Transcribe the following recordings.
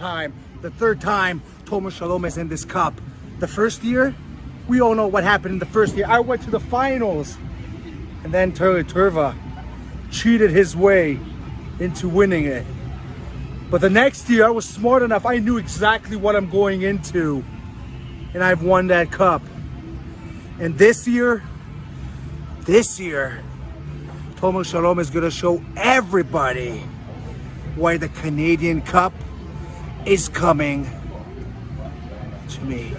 time, the third time Tomer Shalom is in this cup. The first year, we all know what happened in the first year. I went to the finals, and then Turva cheated his way into winning it. But the next year, I was smart enough. I knew exactly what I'm going into, and I've won that cup. And this year, Tomer Shalom is gonna show everybody why the Canadian Cup is coming to me.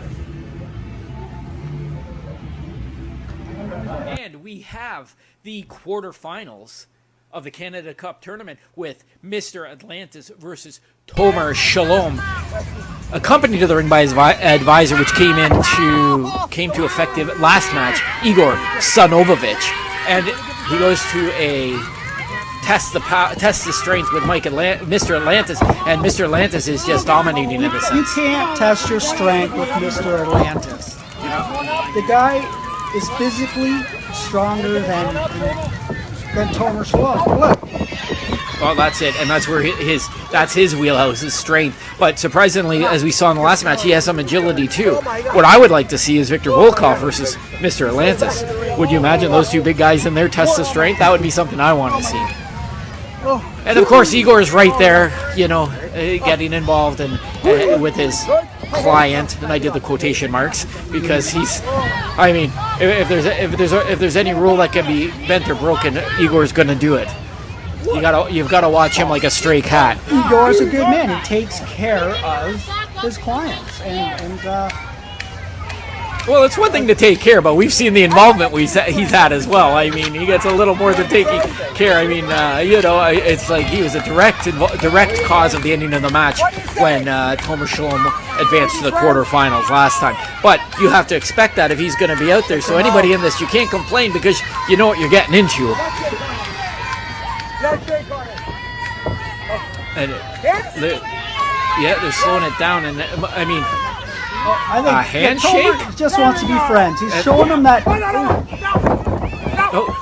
And we have the quarterfinals of the Canada Cup tournament with Mr. Atlantis versus Tomer Shalom, accompanied to the ring by his advisor, which came to effective last match, Igor Sanovovich, and he goes to a test the strength with Mr. Atlantis, and Mr. Atlantis is just dominating in this sense. You can't test your strength with Mr. Atlantis. The guy is physically stronger than Tomer Shalom. Look. Well, that's it, and that's where his wheelhouse, his strength. But surprisingly, as we saw in the last match, he has some agility too. What I would like to see is Victor Volkov versus Mr. Atlantis. Would you imagine those two big guys in there test of strength? That would be something I want to see. And of course, Igor is right there, getting involved and with his client, and I did the quotation marks because he's. I mean, if there's any rule that can be bent or broken, Igor's going to do it. You've got to watch him like a stray cat. Igor's a good man. He takes care of his clients, well, it's one thing to take care, but we've seen the involvement he's had as well. I mean, he gets a little more than taking care. I mean, it's like he was a direct cause of the ending of the match when Tomer Shalom advanced to the quarterfinals last time. But you have to expect that if he's going to be out there. So anybody in this, you can't complain because you know what you're getting into. And they're slowing it down, and I mean. I think a handshake? Tomer just wants to be friends. He's showing them that. Oh,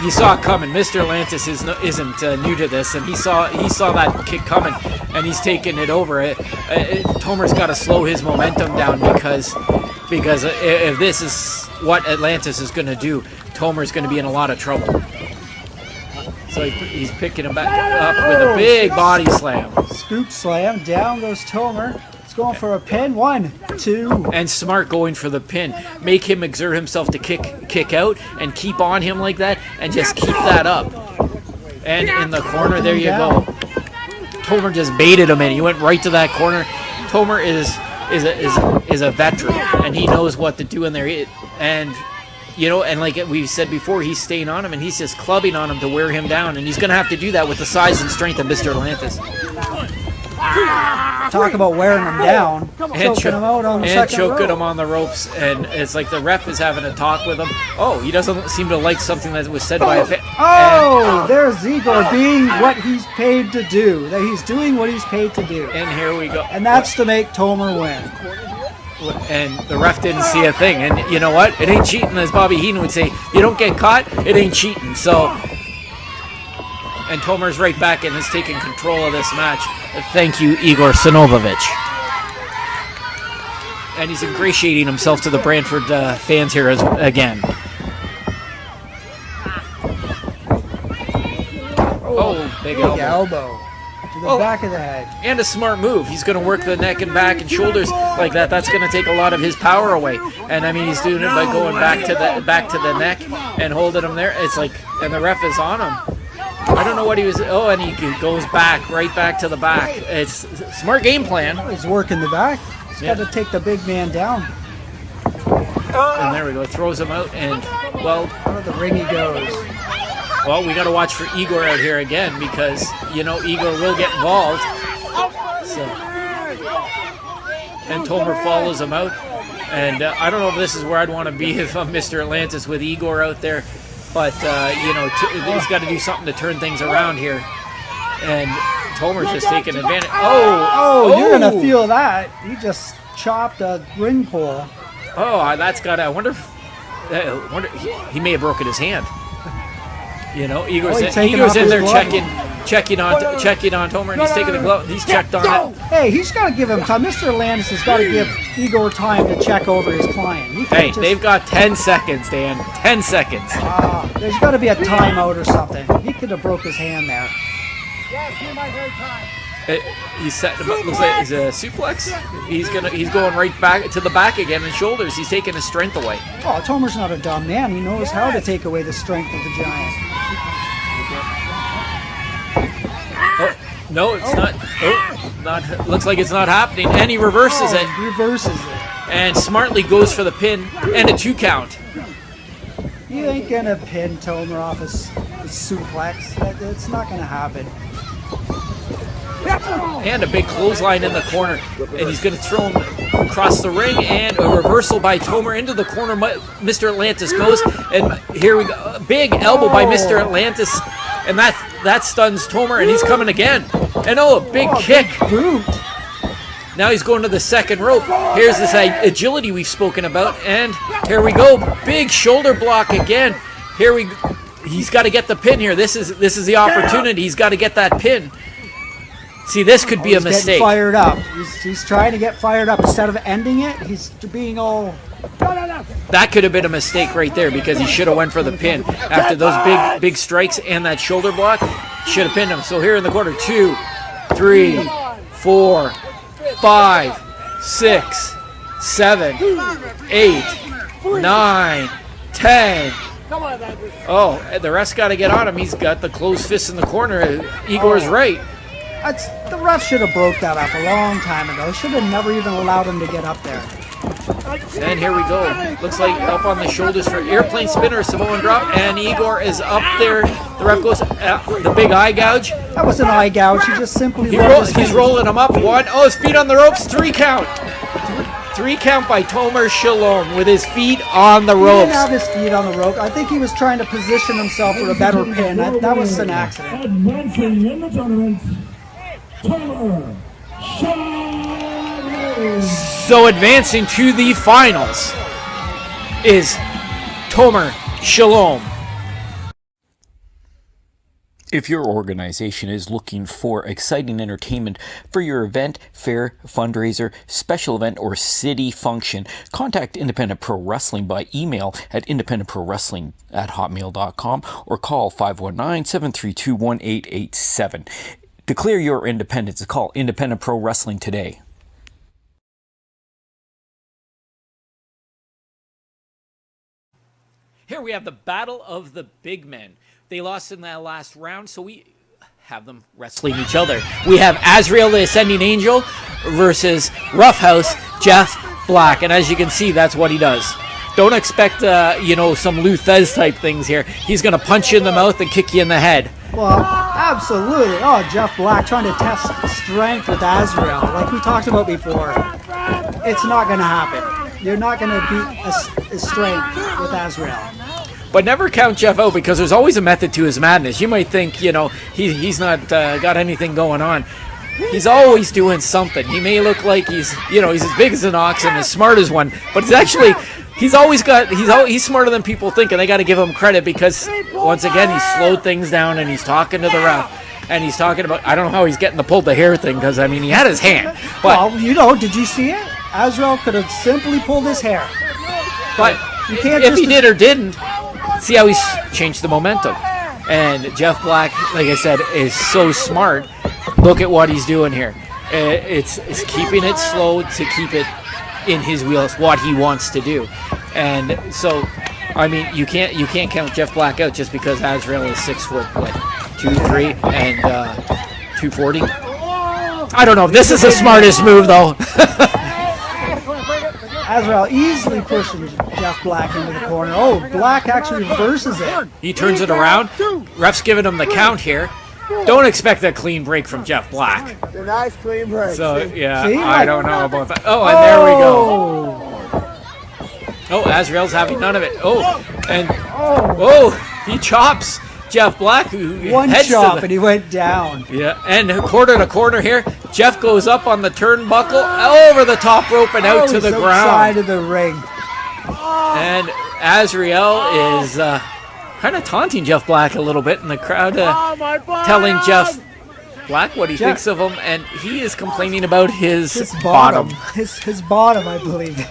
he saw it coming. Mr. Atlantis isn't new to this, and he saw that kick coming, and he's taking it over. Tomer's got to slow his momentum down because if this is what Atlantis is going to do, Tomer's going to be in a lot of trouble. So he's picking him back up with a big body slam. Scoop slam. Down goes Tomer. He's going for a pin. 1, 2. And smart going for the pin. Make him exert himself to kick out and keep on him like that and just keep that up. And in the corner, there you go. Tomer just baited him in. He went right to that corner. Tomer is a veteran, and he knows what to do in there. And like we said before, he's staying on him, and he's just clubbing on him to wear him down. And he's going to have to do that with the size and strength of Mr. Atlantis. Talk about wearing him down. Choking him out on the second choking rope. him on the ropes. And it's like the ref is having a talk with him. Oh, he doesn't seem to like something that was said by a fan. There's Igor being what he's paid to do. That he's doing what he's paid to do. And here we go. And that's to make Tomer win. And the ref didn't see a thing. And you know what? It ain't cheating, as Bobby Heenan would say. You don't get caught, it ain't cheating. So, and Tomer's right back and is taking control of this match. Thank you, Igor Sanovovich. And he's ingratiating himself to the Brantford fans here again. Big elbow. To the back of the head. And a smart move. He's going to work the neck and back and shoulders like that. That's going to take a lot of his power away. And I mean, he's doing it by going back to the neck and holding him there. It's like, and the ref is on him. I don't know what he was. Oh, and he goes right back to the back. It's a smart game plan. He's working the back. He's got to take the big man down. And there we go. Throws him out, and well, out of the ring he goes. Well, we got to watch for Igor out here again because Igor will get involved. So, and Tomer follows him out, and I don't know if this is where I'd want to be if I'm Mr. Atlantis with Igor out there. But, he's got to do something to turn things around here. And Tomer's just taking advantage. Oh, you're going to feel that. He just chopped a ring pole. Oh, that's got to, I wonder if he may have broken his hand. Igor's in there checking on Tomer, and he's taking the glove. He's checked on it. Hey, he's got to give him time. Mr. Atlantis has got to give Igor time to check over his client. Hey, they've got 10 seconds, Dan. 10 seconds. There's got to be a timeout or something. He could have broke his hand there. He's set. Looks like he's a suplex. He's going right back to the back again and shoulders. He's taking his strength away. Oh, Tomer's not a dumb man. He knows how to take away the strength of the giant. Oh, no, it's not. Oh, not. Looks like it's not happening. And he reverses it. Reverses it. And smartly goes for the pin and a 2 count. You ain't gonna pin Tomer off his suplex. That's not gonna happen. And a big clothesline in the corner, and he's going to throw him across the ring, and a reversal by Tomer into the corner. Mr. Atlantis goes, and here we go. A big elbow by Mr. Atlantis, and that stuns Tomer, and he's coming again. And a big kick. Boot. Now he's going to the second rope. Here's this agility we've spoken about, and here we go. Big shoulder block again. He's got to get the pin here. This is the opportunity. He's got to get that pin. See, this could be a mistake. Getting fired up. He's trying to get fired up. Instead of ending it, he's being all... That could have been a mistake right there because he should have went for the pin. After those big strikes and that shoulder block, should have pinned him. So here in the corner, 2, 3, 4, 5, 6, 7, 8, 9, 10. Oh, the rest got to get on him. He's got the closed fist in the corner. Igor's right. The ref should have broke that up a long time ago. Should have never even allowed him to get up there. And here we go. Looks like up on the shoulders for airplane spinner, Samoan drop, and Igor is up there. The ref goes, the big eye gouge. That was an eye gouge. He just simply he's rolling him up. 1. Oh, his feet on the ropes. 3 count. 3 count by Tomer Shalom with his feet on the ropes. He didn't have his feet on the rope. I think he was trying to position himself for a better pin. That was an accident. Advancing in the tournament, Tomer Shalom. So advancing to the finals is Tomer Shalom. If your organization is looking for exciting entertainment for your event, fair, fundraiser, special event, or city function, contact Independent Pro Wrestling by email at independentprowrestling@hotmail.com or call 519-732-1887. Declare your independence. Call Independent Pro Wrestling today. Here we have the Battle of the Big Men. They lost in that last round, so we have them wrestling each other. We have Azrael, the Ascending Angel, versus Roughhouse Jeff Black. And as you can see, that's what he does. Don't expect, some Lou Thez type things here. He's going to punch you in the mouth and kick you in the head. Well, absolutely. Oh, Jeff Black trying to test strength with Azrael, like we talked about before. It's not going to happen. You're not going to beat his strength with Azrael. But never count Jeff out because there's always a method to his madness. You might think, he's not got anything going on. He's always doing something. He may look like he's as big as an ox and as smart as one, but he's smarter than people think, and they got to give him credit because once again he's slowed things down and he's talking to the ref. And he's talking about, I don't know how he's getting the pull the hair thing because, he had his hand. But, well, did you see it? Azrael could have simply pulled his hair. But you can't if he did or didn't, see how he's changed the momentum. And Jeff Black, like I said, is so smart. Look at what he's doing here. It's keeping it slow to keep it in his wheels, what he wants to do. And so, you can't count Jeff Black out just because Azrael is 6 foot, 2'3" and 240. I don't know. This is the smartest move, though. Azrael easily pushing Jeff Black into the corner. Oh, Black actually reverses it. He turns it around. Ref's giving him the count here. Don't expect a clean break from Jeff Black. A nice clean break. So, yeah, See? I don't know about that. Oh, and there we go. Oh, Azrael's having none of it. He chops Jeff Black, who one heads chop, to the, and he went down. Yeah, and corner to corner here. Jeff goes up on the turnbuckle, over the top rope, and out to the ground. Outside of the ring. And Azrael is kind of taunting Jeff Black a little bit, and the crowd telling Jeff Black what he thinks of him, and he is complaining about his bottom. His bottom, I believe. I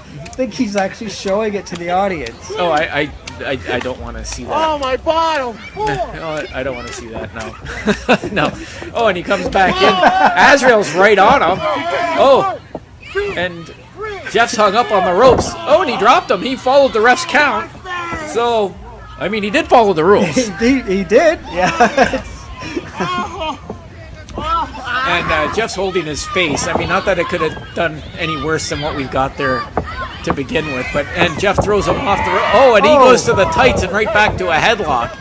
think he's actually showing it to the audience. Oh, I don't want to see that. Oh, my bottom! No, I don't want to see that, no. No. Oh, and he comes back in. Azrael's right on him. Oh, and Jeff's hung up on the ropes. Oh, and he dropped him. He followed the ref's count. So, I mean, he did follow the rules. he did, yeah. And Jeff's holding his face. I mean, not that it could have done any worse than what we've got there to begin with, and Jeff throws him off the rope. Oh, and he goes to the tights and right back to a headlock.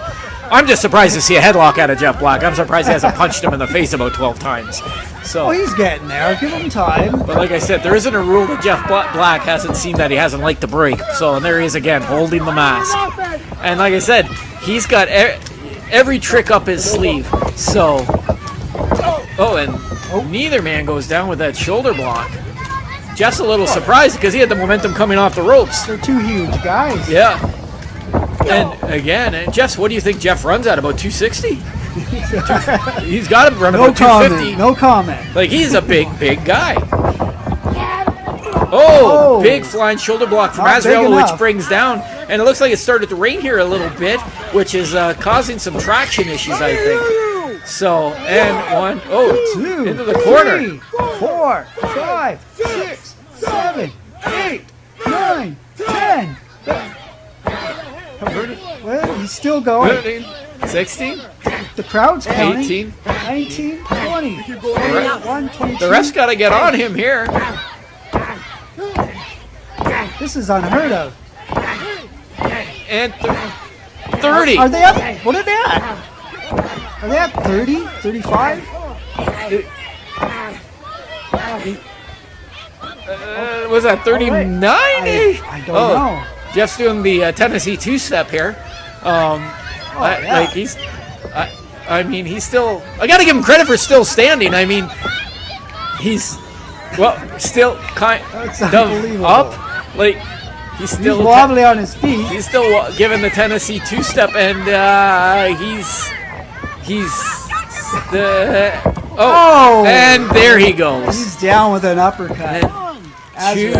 I'm just surprised to see a headlock out of Jeff Black. I'm surprised he hasn't punched him in the face about 12 times. So, Oh, he's getting there. Give him time. but like I said, there isn't a rule that Jeff Black hasn't seen that he hasn't liked to break. So, and there he is again, holding the mask. And like I said, he's got every trick up his sleeve. So, oh, and neither man goes down with that shoulder block. Jeff's a little surprised because he had the momentum coming off the ropes. They're two huge guys. Yeah. And again, Jeff, what do you think Jeff runs at? About 260? He's got to run No about 250. comment. No comment. Like, he's a big guy. Oh, big flying shoulder block from Not big Azrael, which enough. brings down. And it looks like it started to rain here a little bit, which is causing some traction issues, I think. So, and Two, into the corner. 3, 4, 5, 6, 7, 8, 9, 10. Well, he's still going. 15, 16, The crowd's counting. 18. 19, 20, 21, 22. The ref's got to get on him here. This is unheard of. And 30. Are they up? What are they at? Are they at 30? 35? Was that 39? I don't know. Jeff's doing the Tennessee two-step here. Yeah. Like he's, I mean, he's still. I got to give him credit for still standing. I mean, he's still kind That's of unbelievable. up. Like he's He's still wobbly on his feet. he's still giving the Tennessee two-step, and he's the and there he goes. He's down with an uppercut. Two.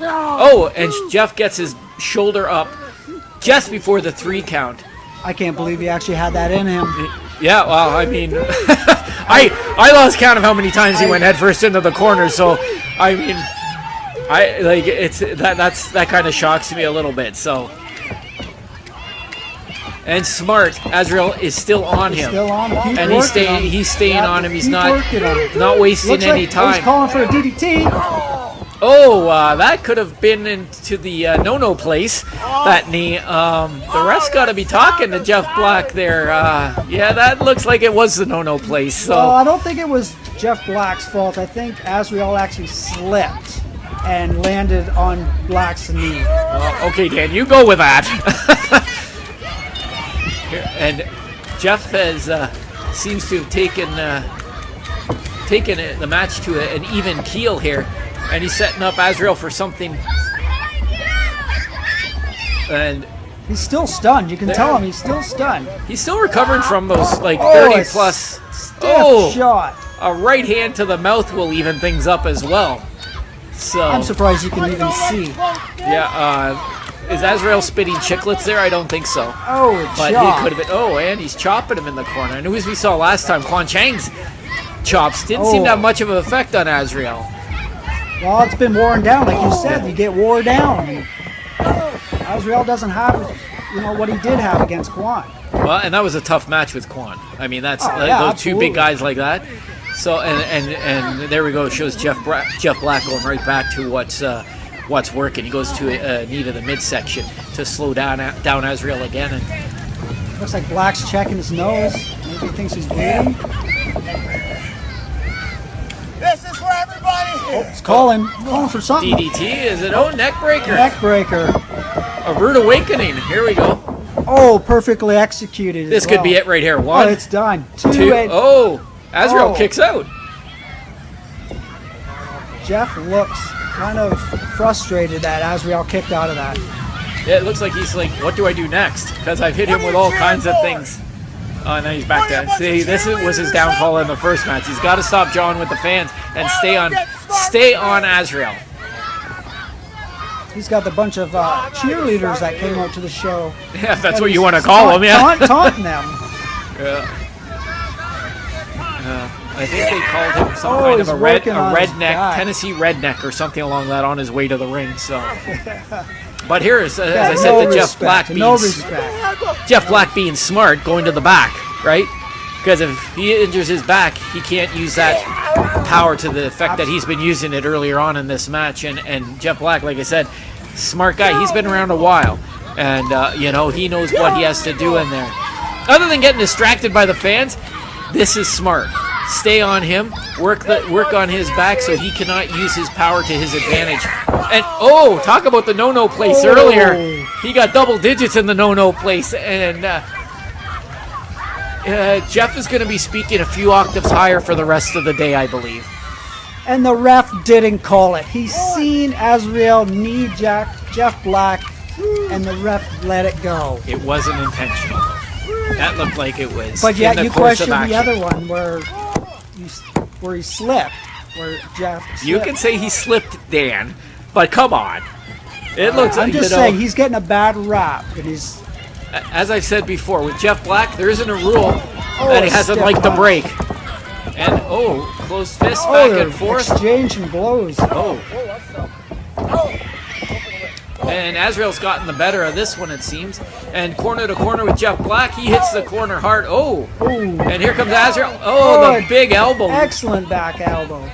Oh, and Jeff gets his shoulder up just before the 3 count. I can't believe he actually had that in him. Yeah, well, I mean, I lost count of how many times he went headfirst into the corner. So, I mean, I like it's that kind of shocks me a little bit. So, and smart, Azrael is still on him, Still on him. Keep and working on him. he's staying on him. He's Keep not working on him. not wasting Looks any like time. he's calling for a DDT. Oh, that could have been into the no-no place, that knee. The ref's got to be talking to Jeff Black there. Yeah, that looks like it was the no-no place. So, Well, I don't think it was Jeff Black's fault. I think Azrael actually slipped and landed on Black's knee. okay, Dan, you go with that. And Jeff has seems to have taken the match to an even keel here. And he's setting up Azrael for something. And He's still stunned. You can tell him he's still stunned. he's still recovering from those, like, Oh, 30 a plus. Stiff shot. A right hand to the mouth will even things up as well. So, I'm surprised you can even see. yeah, is Azrael spitting chiclets there? I don't think so. Oh, a But chop. he could have been. Oh, and he's chopping him in the corner. And as we saw last time, Quan Chang's chops didn't seem to have much of an effect on Azrael. Well, it's been worn down, like you said. You get wore down. Azrael doesn't have, what he did have against Quan. Well, and that was a tough match with Quan. I mean, that's yeah, those absolutely. two big guys like that. So, and there we go. It shows Jeff Black going right back to what's working. He goes to a knee to the midsection to slow down Azrael again. And Looks like Black's checking his nose. Maybe he thinks he's bleeding. This is for everybody. He's calling for something. DDT, is it? Oh, neck breaker. Neck breaker. A rude awakening. Here we go. Oh, perfectly executed. This could be it right here. Oh, One, it's done. two. And Oh, Azrael Oh. kicks out. Jeff looks kind of frustrated that Azrael kicked out of that. It looks like he's like, what do I do next? Because I've hit him with all kinds of things. Oh, now he's back to see. Was his downfall in the first match. He's got to stop John with the fans and stay on Azrael. He's got the bunch of cheerleaders that came out to the show. Yeah, if that's what you want to call them. Yeah. Taunting them. Yeah. I think they called him some kind of a redneck, Tennessee redneck or something along that on his way to the ring. So, but here is, as I said, to Jeff Black Jeff Black being smart, going to the back, right? Because if he injures his back, he can't use that power to the effect that he's been using it earlier on in this match. And Jeff Black, like I said, smart guy. He's been around a while, and he knows what he has to do in there. Other than getting distracted by the fans, this is smart. Stay on him, work on his back so he cannot use his power to his advantage. And talk about the no-no place earlier. He got double digits in the no-no place, and Jeff is going to be speaking a few octaves higher for the rest of the day, I believe. And the ref didn't call it. He's seen Azrael knee Jeff Black, and the ref let it go. It wasn't intentional. That looked like it was. But yet you question the other one where he slipped, where Jeff slipped. You can say he slipped, Dan, but come on. It looks I'm like, just saying he's getting a bad rap, and he's. As I've said before, with Jeff Black, there isn't a rule that he hasn't liked to break. And closed fist back and forth. Exchanging blows. And Azrael's gotten the better of this one, it seems. And corner to corner with Jeff Black. He hits the corner hard. And here comes Azrael. The big elbow. Excellent back elbow.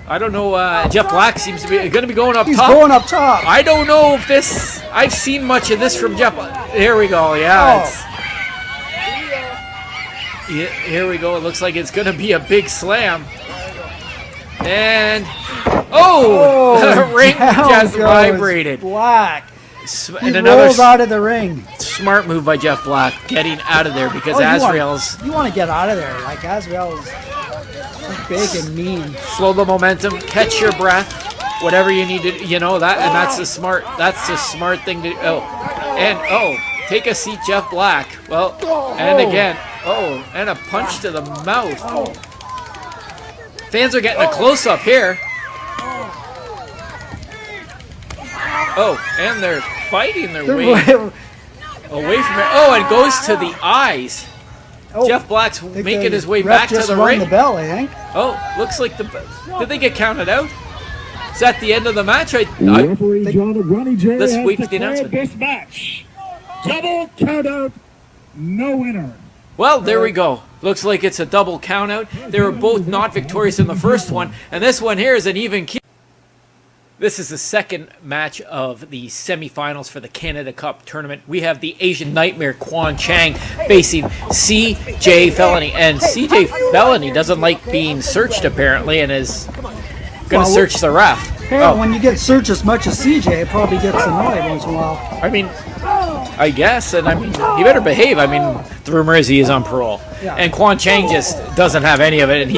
I don't know. Jeff Black seems to be going to be going up top. He's going up top. I don't know if this... I've seen much of this from Jeff. Here we go. Yeah. Here we go. It looks like it's going to be a big slam. And... the ring just vibrated. Black. And He another rolls out of the ring. smart move by Jeff Black, getting out of there because Azrael's... You want to get out of there. Like, Azrael's big and mean. Slow the momentum, catch your breath, whatever you need to... that's the smart thing to... take a seat, Jeff Black. Well, and again... and a punch to the mouth. Fans are getting a close-up here. And they're fighting their way away from it. It goes to the eyes. Jeff Black's making his way back to the ring. The bell, I think. Looks like did they get counted out? Is that the end of the match? Referee John Ronnie J Let's has wait for the declared announcement. this match. Double count out, no winner. Well, there we go. Looks like it's a double count out. They were both not victorious in the first one, and this one here is an even kill. This is the second match of the semifinals for the Canada Cup tournament. We have the Asian Nightmare Quan Chang facing CJ Felony. And CJ Felony doesn't like being searched apparently and is going to search the ref. Hey, when you get searched as much as CJ, it probably gets annoyed once in a while. I mean, I guess, and he better behave. The rumor is he is on parole. Yeah. And Quan Chang just doesn't have any of it, and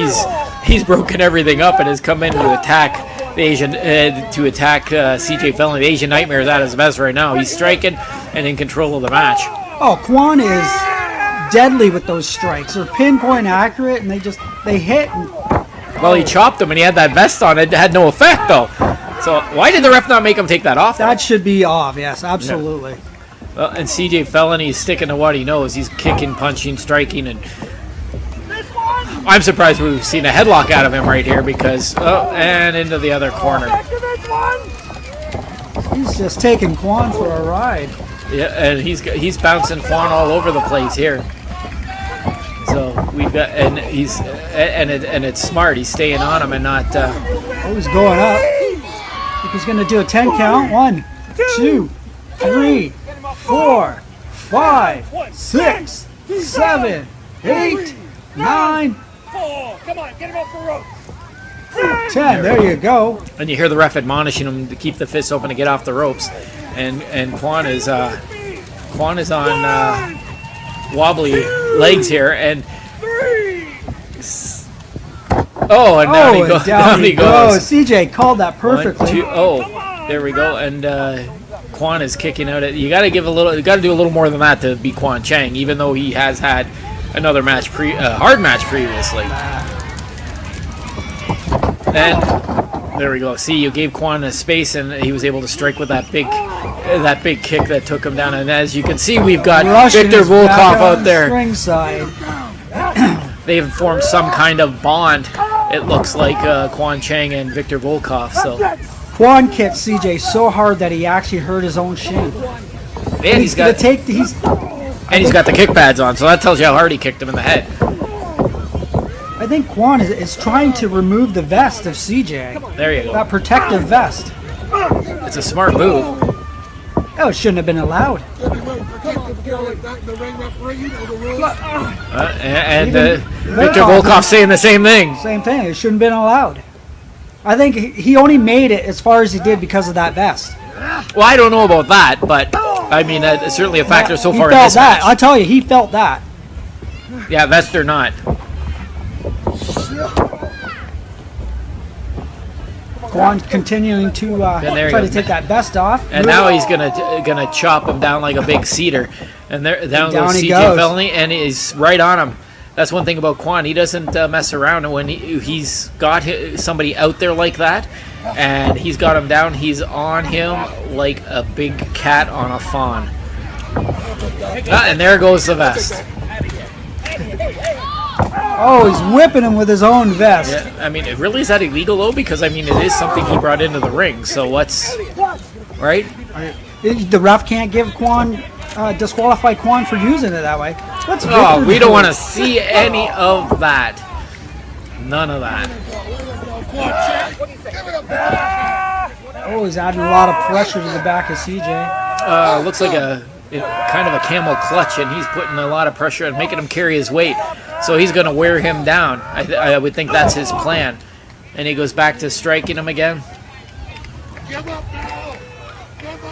he's broken everything up and has come in to attack the Asian CJ Felony. The Asian Nightmare is at his best right now. He's striking and in control of the match. Quan is deadly with those strikes. They're pinpoint accurate, and they hit. Well, he chopped him, and he had that vest on. It had no effect, though. So why did the ref not make him take that off? That should be off, yes, absolutely. Yeah. Well, and CJ Felony is sticking to what he knows. He's kicking, punching, striking, and I'm surprised we've seen a headlock out of him right here because, and into the other corner. He's just taking Quan for a ride. Yeah, and he's bouncing Quan all over the place here. So we've got, and it's smart. He's staying on him and not. He's going up. I think he's going to do a 10 count. 1, 2, 3, 4, 5, 6, 7, 8, 9. Come on, get him off the ropes. 10. There you go. And you hear the ref admonishing him to keep the fists open to get off the ropes, and Quan is on wobbly legs here, and and down he goes. CJ called that perfectly. 1, 2, there we go, and Quan is kicking out. You got to do a little more than that to beat Quan Chang, even though he has had another match hard match previously. And there we go. See, you gave Quan a space, and he was able to strike with that big kick that took him down. And as you can see, we've got Viktor Volkov out there. Ringside. They've formed some kind of bond. It looks like Quan Chang and Viktor Volkov. So Quan kicked CJ so hard that he actually hurt his own shin. and he's got got the kick pads on, so that tells you how hard he kicked him in the head. I think Quan is trying to remove the vest of CJ. There you go. That protective vest. It's a smart move. Oh, it shouldn't have been allowed. Viktor Volkov saying the same thing. Same thing. It shouldn't have been allowed. I think he only made it as far as he did because of that vest. Well, I don't know about that, but I mean, it's certainly a factor so far He in felt this that. match. I tell you, he felt that. Yeah, vest or not. Quan continuing to there he try to goes. take that vest off. And now he's gonna chop him down like a big cedar. And down goes he CJ goes. Felony, and he's right on him. That's one thing about Quan. He doesn't mess around. And when he's got somebody out there like that, and he's got him down, he's on him like a big cat on a fawn. And there goes the vest. Oh, he's whipping him with his own vest. Yeah, I mean, really, is that illegal though? Because I mean, it is something he brought into the ring. So what's right? The ref can't give Quan, disqualify Quan for using it that way. Let's Oh, we don't want to see any of that. None of that. Oh, he's adding a lot of pressure to the back of CJ. Looks like kind of a camel clutch, and he's putting a lot of pressure and making him carry his weight. So he's going to wear him down. I would think that's his plan. And he goes back to striking him again.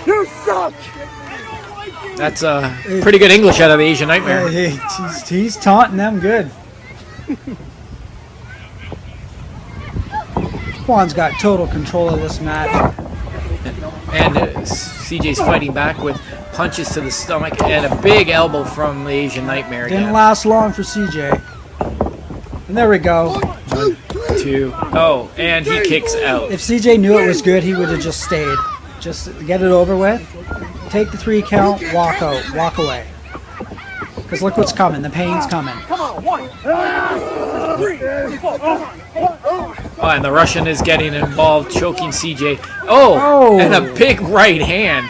You suck! That's pretty good English out of the Asian Nightmare. He's taunting them good. Quan's got total control of this match. And CJ's fighting back with punches to the stomach and a big elbow from the Asian Nightmare again. Didn't last long for CJ. And there we go. 1, 2. Oh, and he kicks out. If CJ knew it was good, he would have just stayed. Just get it over with. Take the 3 count, walk out, walk away. Because look what's coming. The pain's coming. Oh, and the Russian is getting involved, choking CJ. Oh, and a big right hand.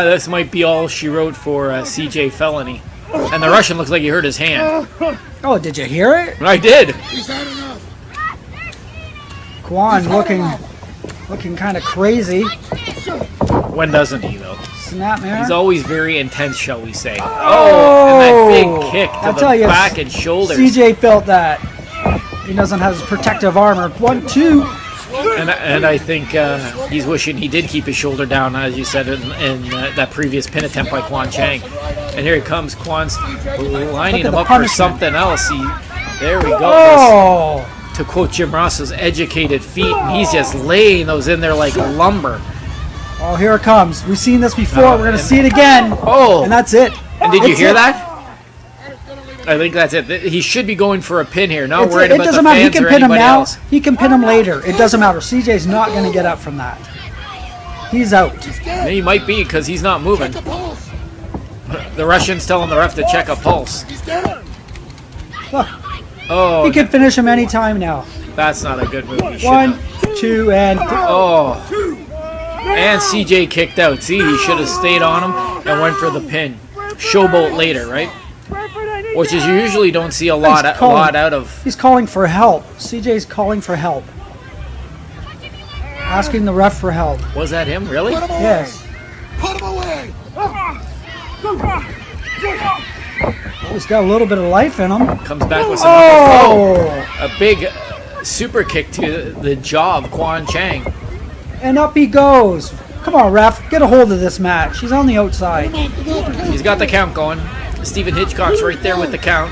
This might be all she wrote for CJ Felony. And the Russian looks like he hurt his hand. Oh, did you hear it? I did. Quan looking kind of crazy. When doesn't he, though? Snapmare. He's always very intense, shall we say. Oh, and that big kick to the back and shoulders. CJ felt that. He doesn't have his protective armor. 1, 2. And I think he's wishing he did keep his shoulder down, as you said in that previous pin attempt by Quan Chang. And here he comes. Quan's lining him up for something else. There we go. Oh. To quote Jim Ross's educated feet, and he's just laying those in there like lumber. Oh, here it comes. We've seen this before. We're going to see it again. Oh. And that's it. And did you hear that? I think that's it. He should be going for a pin here. Not worried about the doesn't matter. He fans can or pin him anybody now. else. He can pin him later. It doesn't matter. CJ's not going to get up from that. He's out. He might be because he's not moving. The Russian's telling the ref to check a pulse. Look, Oh, he can finish him anytime now. that's not a good move. He 1, 2, and 3. Oh. And CJ kicked out. See, he should have stayed on him and went for the pin. Showboat later, right? Which is you usually don't see a lot out of. He's calling for help. CJ's calling for help. Asking the ref for help. Was that him, really? Yes. Put him away! Oh, he's got a little bit of life in him. Comes back with some a big super kick to the jaw of Quan Chang. And up he goes. Come on, ref. Get a hold of this match. He's on the outside. He's got the count going. Stephen Hitchcock's right there with the count.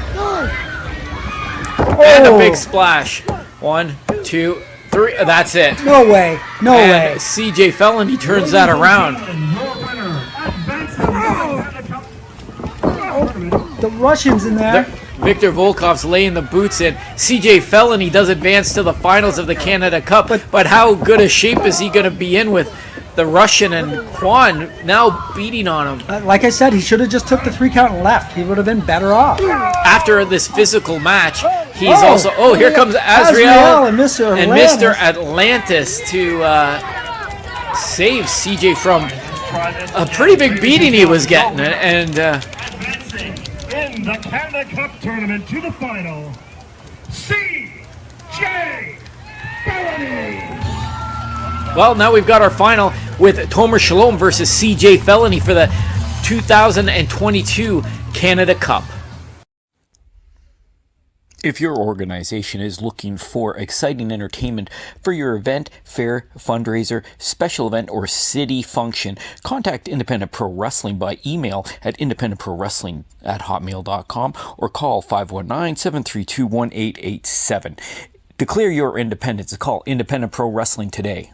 And a big splash. 1, 2, 3. That's it. No way. No And way. CJ Felony turns that around. the Russians in there. Victor Volkov's laying the boots in. CJ Felony does advance to the finals of the Canada Cup, but how good a shape is he going to be in with the Russian and Kwan now beating on him? Like I said, he should have just took the 3 count and left. He would have been better off. After this physical match, he's also... Oh, here comes Azrael and Mr. and Mr. Atlantis to save CJ from a pretty big beating he was getting. And Advancing in the Canada Cup tournament to the final, CJ Felony. well, now we've got our final with Tomer Shalom versus CJ Felony for the 2022 Canada Cup. If your organization is looking for exciting entertainment for your event, fair, fundraiser, special event, or city function, contact Independent Pro Wrestling by email at independentprowrestling@hotmail.com or call 519-732-1887. Declare your independence. Call Independent Pro Wrestling today.